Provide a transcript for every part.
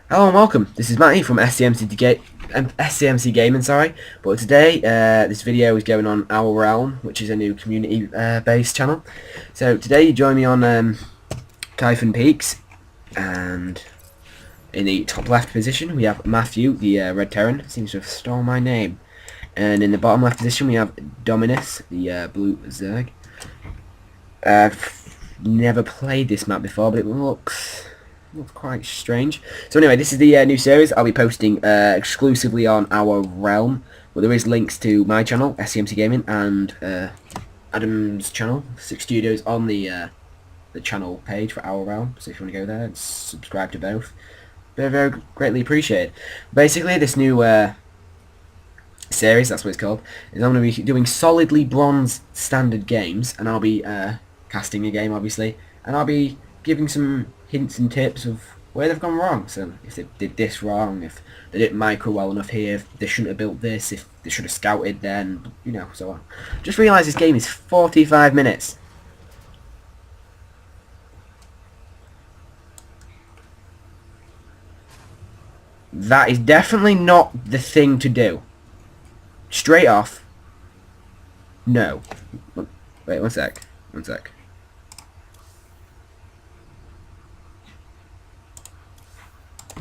Hello and welcome. This is Matty from SCMC Gaming, sorry. But today, this video is going on OurRealm, which is a new community-based channel. So today you join me on Typhon Peaks, and in the top left position we have Matthew, the Red Terran. Seems to have stolen my name. And in the bottom left position we have Dominus, the Blue Zerg. I've never played this map before, but it looks quite strange. So anyway, this is the new series I'll be posting exclusively on OurRealm. Well, there is links to my channel, SCMCGaming, and Adam's channel, 6 Studios, on the channel page for OurRealm. So if you want to go there and subscribe to both, very, very greatly appreciated. Basically, this new series, that's what it's called, is I'm going to be doing solidly bronze standard games, and I'll be casting a game, obviously, and I'll be giving some hints and tips of where they've gone wrong. So if they did this wrong, if they didn't micro well enough here, if they shouldn't have built this, if they should have scouted then, you know, so on. Just realised this game is 45 minutes. That is definitely not the thing to do. Straight off. No. Wait, one sec. One sec.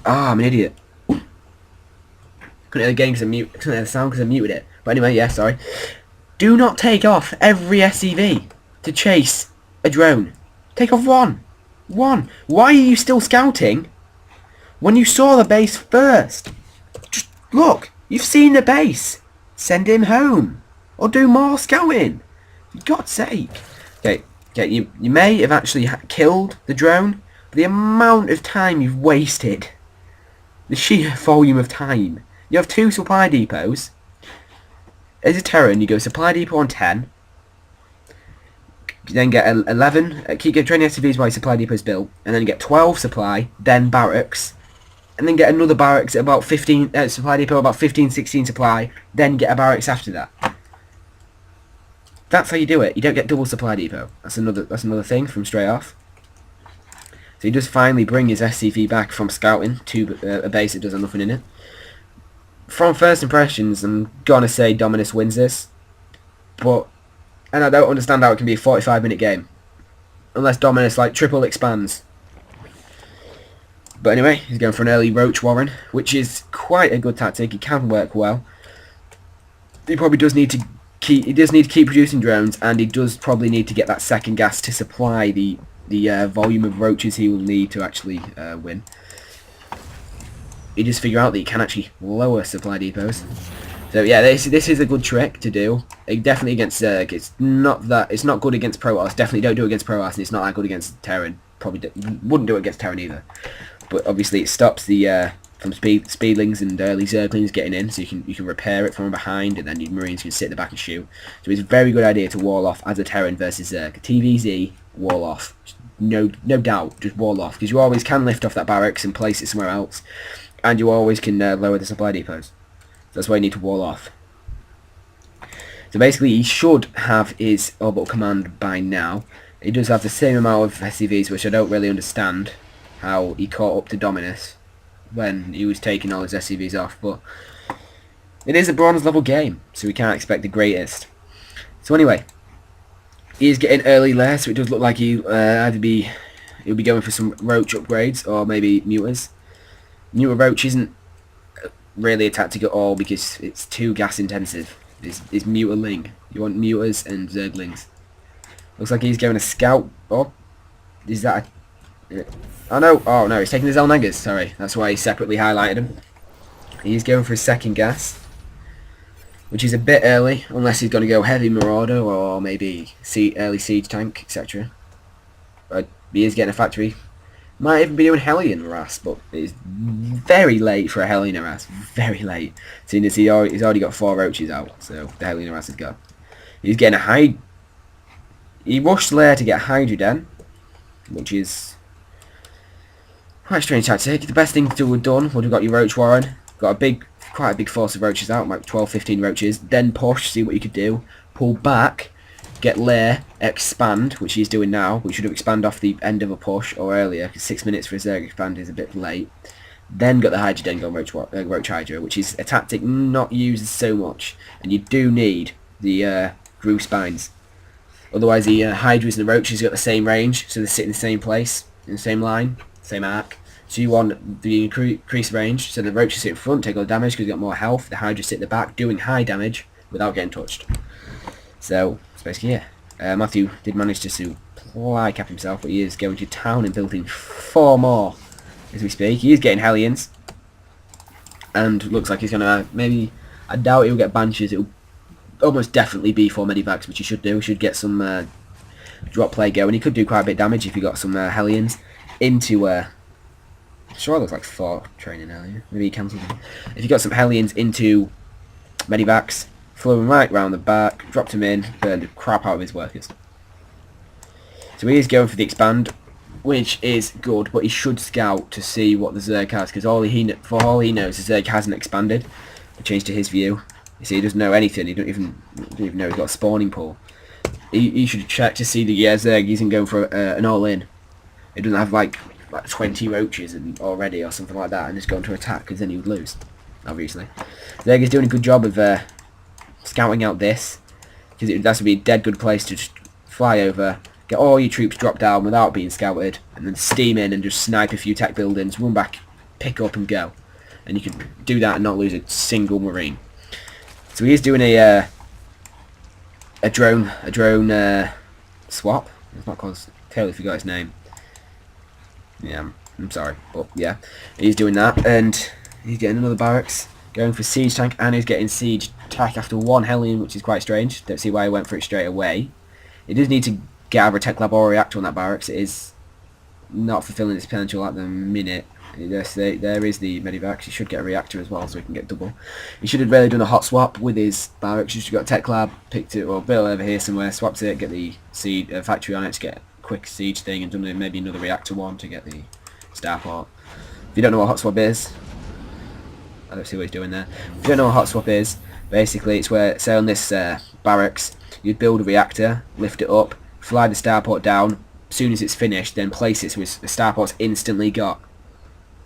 Ah, I'm an idiot. Couldn't hear the game because I couldn't hear the sound because I muted it. But anyway, yeah, sorry. Do not take off every SCV to chase a drone. Take off one. One. Why are you still scouting when you saw the base first? Just look. You've seen the base. Send him home. Or do more scouting. For God's sake. Okay, you may have actually killed the drone, but the amount of time you've wasted, the sheer volume of time. You have 2 supply depots. As a Terran, you go supply depot on 10. You then get 11. Keep training SCVs while your supply depot is built, and then you get 12 supply, then barracks, and then get another barracks at about 15. Supply depot about 15, 16 supply, then get a barracks after that. That's how you do it. You don't get double supply depot. That's another thing from straight off. So he does finally bring his SCV back from scouting to a base that does have nothing in it. From first impressions, I'm gonna say Dominus wins this, and I don't understand how it can be a 45-minute game, unless Dominus like triple expands. But anyway, he's going for an early Roach Warren, which is quite a good tactic. It can work well. He probably does need to keep. He does need to keep producing drones, and he does probably need to get that second gas to supply the volume of roaches he will need to actually win. You just figure out that you can actually lower supply depots. So yeah, this is a good trick to do. Definitely against Zerg. It's not good against Protoss. Definitely don't do it against Protoss, and it's not that good against Terran. Probably wouldn't do it against Terran either. But obviously it stops the from speedlings and early Zerglings getting in, so you can repair it from behind, and then your Marines can sit in the back and shoot. So it's a very good idea to wall off as a Terran versus Zerg. TVZ, wall off. No doubt, just wall off, because you always can lift off that barracks and place it somewhere else, and you always can lower the supply depots. So that's why you need to wall off. So basically he should have his orbital command by now. He does have the same amount of SCVs, which I don't really understand how he caught up to Dominus when he was taking all his SCVs off, but it is a bronze level game, so we can't expect the greatest. So anyway, he is getting early there, so it does look like he'll be going for some roach upgrades, or maybe muters. Muter roach isn't really a tactic at all because it's too gas intensive. It's muterling. You want muters and zerglings. Looks like he's going a scout. Oh, is that oh no, he's taking his Elnegas. Sorry, that's why he separately highlighted him. He's going for his second gas, which is a bit early, unless he's going to go heavy marauder or maybe early siege tank, etc. But he is getting a factory. Might even be doing Hellion harass, but it's very late for a Hellion harass. Very late, seeing as he's already got 4 roaches out, so the Hellion harass is gone. He's getting a He rushed Lair to get Hydroden, which is quite a strange tactic. The best thing to have done would have got your Roach Warren. Got quite a big force of roaches out, like 12, 15 roaches. Then push, see what you could do. Pull back, get Lair, expand, which he's doing now. We should have expanded off the end of a push or earlier, because 6 minutes for a Zerg expand is a bit late. then got the Hydra Dengon Roach Hydra, which is a tactic not used so much, and you do need the Groove Spines. Otherwise the Hydras and the Roaches got the same range, so they sit in the same place, in the same line, same arc. So you want the increased range, so the Roaches sit in front, take all the damage because they've got more health, the Hydras sit at the back, doing high damage without getting touched. So, it's basically, yeah. Matthew did manage to supply cap himself, but he is going to town and building 4 more as we speak. He is getting Hellions, and looks like he's going to maybe, I doubt he'll get Banshees, it'll almost definitely be 4 Medivacs, which he should do. He should get some drop play going. He could do quite a bit of damage if he got some Hellions into, sure it looks like 4 training earlier, maybe he cancelled them. If you got some Hellions into Medivacs, flew him right round the back, dropped him in, burned the crap out of his workers. So he is going for the expand, which is good, but he should scout to see what the Zerg has, because for all he knows, the Zerg hasn't expanded. To change to his view. You see, he doesn't know anything. He don't even know he's got a spawning pool. He should check to see the Zerg isn't going for an all-in. He doesn't have like 20 roaches already or something like that, and just going to attack, because then he would lose. Obviously, Zerg is doing a good job of scouting out this, because that would be a dead good place to just fly over, get all your troops dropped down without being scouted, and then steam in and just snipe a few tech buildings, run back, pick up and go. And you can do that and not lose a single marine. So he is doing a drone swap. It's not called, totally forgot his name. Yeah, I'm sorry, but yeah, he's doing that, and he's getting another barracks, going for siege tank, and he's getting siege attack after 1 Hellion, which is quite strange. Don't see why he went for it straight away. He does need to get either a tech lab or a reactor on that barracks. It is not fulfilling its potential at the minute. Yes, there is the Medivacs. He should get a reactor as well, so he can get double. He should have really done a hot swap with his barracks. He should have got a tech lab, picked it, or built over here somewhere, swapped it, get the siege factory on it to get a quick siege thing, and done maybe another reactor one to get the starport. If you don't know what hot swap is, I don't see what he's doing there. If you don't know what hot swap is, basically it's where, say on this barracks, you'd build a reactor, lift it up, fly the starport down. As soon as it's finished, then place it so the starport's instantly got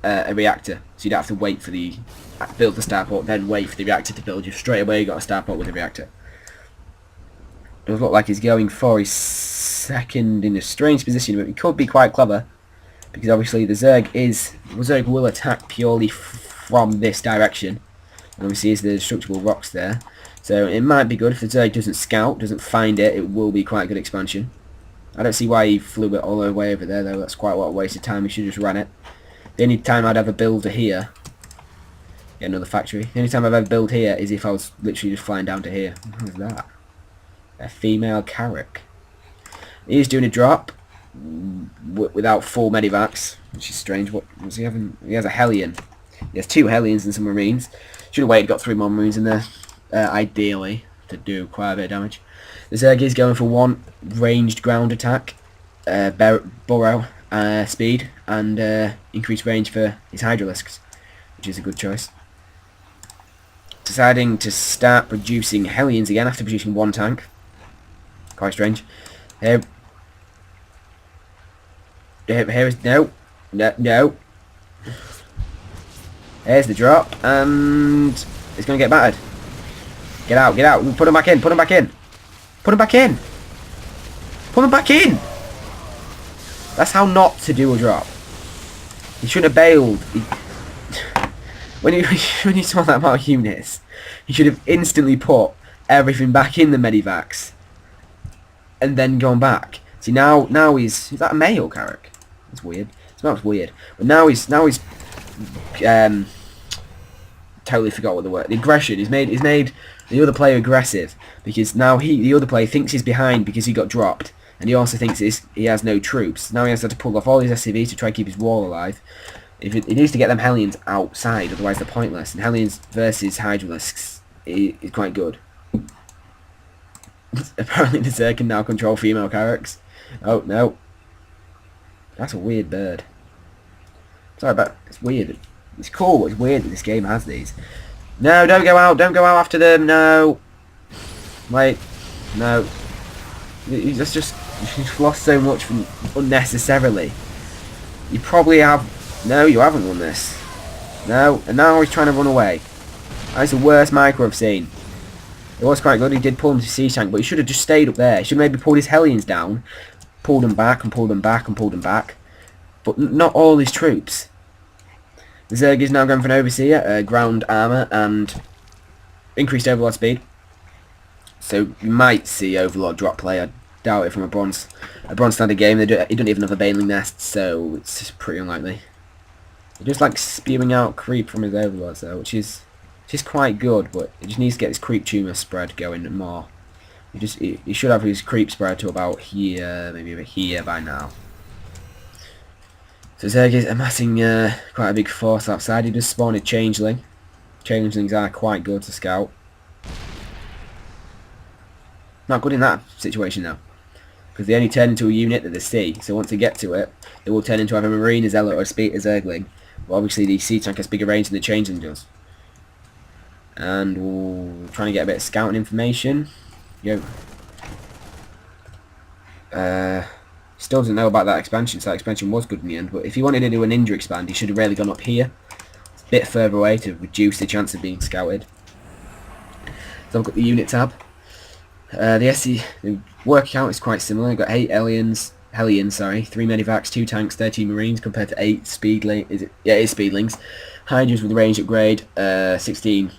a reactor, so you don't have to wait for build the starport, then wait for the reactor to build. You straight away got a starport with a reactor. It does look like he's going for his second in a strange position, but he could be quite clever, because obviously the Zerg will attack purely from this direction, and obviously there's the destructible rocks there, so it might be good. If the Zerg doesn't scout, doesn't find it, it will be quite a good expansion. I don't see why he flew it all the way over there though. That's quite a lot of wasted time. He should just ran it. The only time I'd ever build here, get another factory. The only time I've ever built here is if I was literally just flying down to here. What is that? A female Carrack. He's doing a drop without full medivacs, which is strange. What was he having? He has a Hellion. He has 2 Hellions and some Marines. Should have waited, got 3 more Marines in there, ideally, to do quite a bit of damage. The Zerg is going for 1 ranged ground attack, burrow, speed, and increased range for his Hydralisks, which is a good choice. Deciding to start producing Hellions again after producing 1 tank. Quite strange. Here is no. Here's the drop, and it's going to get battered. Get out, get out. Put him back in, put him back in. Put him back in. Put him back in. That's how not to do a drop. He shouldn't have bailed. When you saw that amount of units, he should have instantly put everything back in the medivacs and then gone back. See, now is that a male Carrack? That's weird. It smells weird. But now he's totally forgot what the word. The aggression. He's made the other player aggressive, because now the other player thinks he's behind because he got dropped, and he also thinks he has no troops. Now he has to pull off all his SCVs to try and keep his wall alive. He needs to get them Hellions outside, otherwise they're pointless. And Hellions versus Hydralisks is quite good. Apparently the Zerg can now control female Carracks. Oh no, that's a weird bird. Sorry, but it's weird. It's cool, but it's weird that this game has these. No, don't go out after them, no. Wait, no. You've lost so much unnecessarily. You probably have... No, you haven't won this. No, and now he's trying to run away. That's the worst micro I've seen. It was quite good, he did pull him to siege tank, but he should have just stayed up there. He should have maybe pulled his Hellions down, pulled them back and pulled them back and pulled them back. But not all his troops. The Zerg is now going for an Overseer, ground armour and increased overlord speed. So you might see Overlord drop play. I doubt it from a bronze standard game. He don't even have a Baneling nest, so it's pretty unlikely. He just like spewing out creep from his Overlords though, which is quite good, but he just needs to get his creep tumor spread going more. He should have his creep spread to about here, maybe over here by now. So Zerg is amassing quite a big force outside. He does spawn a changeling. Changelings are quite good to scout. Not good in that situation though, because they only turn into a unit that they see. So once they get to it, they will turn into either a Marine, a Zealot, or a Zergling. But obviously the Siege Tank has bigger range than the Changeling does. And we're trying to get a bit of scouting information. Still doesn't know about that expansion, so that expansion was good in the end. But if he wanted to do a ninja expand, he should have really gone up here, a bit further away to reduce the chance of being scouted. So I've got the unit tab. The work count is quite similar. I've got 8 Hellions, 3 Medivacs, 2 tanks, 13 Marines compared to 8 Speedlings. Yeah, 8 Speedlings. Hydras with range upgrade, 16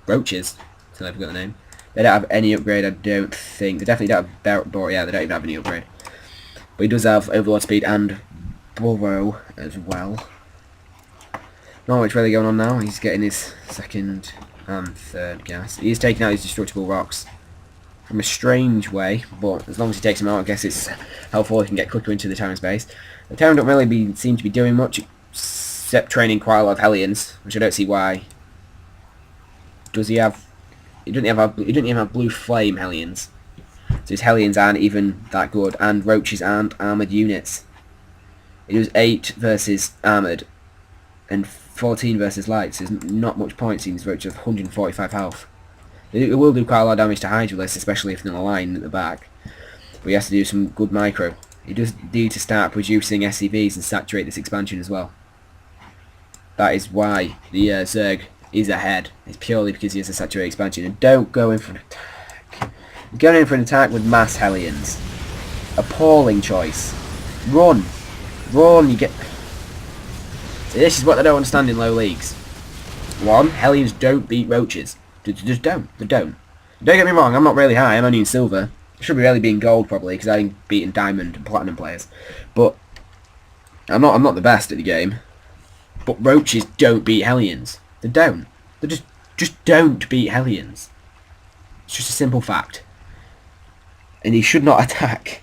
Roaches. So I forgot the name. They don't have any upgrade, I don't think. They definitely don't have Barrett, yeah, they don't even have any upgrade. But he does have Overlord Speed and Burrow as well. Not much really going on now. He's getting his second and third gas. He is taking out his destructible rocks from a strange way, but as long as he takes them out, I guess it's helpful. He can get quicker into the town space. The town don't really seem to be doing much, except training quite a lot of Hellions, which I don't see why. Does he have? He didn't even have blue flame Hellions, so his Hellions aren't even that good, and Roaches aren't armoured units. It was 8 versus armoured, and 14 versus lights. There's not much point seeing his Roaches have 145 health. It will do quite a lot of damage to Hydralists, especially if they're in a line at the back. But he has to do some good micro. He does need to start producing SCVs and saturate this expansion as well. That is why the Zerg is ahead. It's purely because he has a saturated expansion. And don't go in for an attack. Going in for an attack with mass Hellions. Appalling choice. Run. Run, you get... See, this is what I don't understand in low leagues. 1, Hellions don't beat Roaches. They just don't. They don't. Don't get me wrong, I'm not really high. I'm only in silver. I should be really being gold probably, because I'm beating diamond and platinum players. But I'm not the best at the game. But Roaches don't beat Hellions. They don't. They just don't beat Hellions. It's just a simple fact. And he should not attack.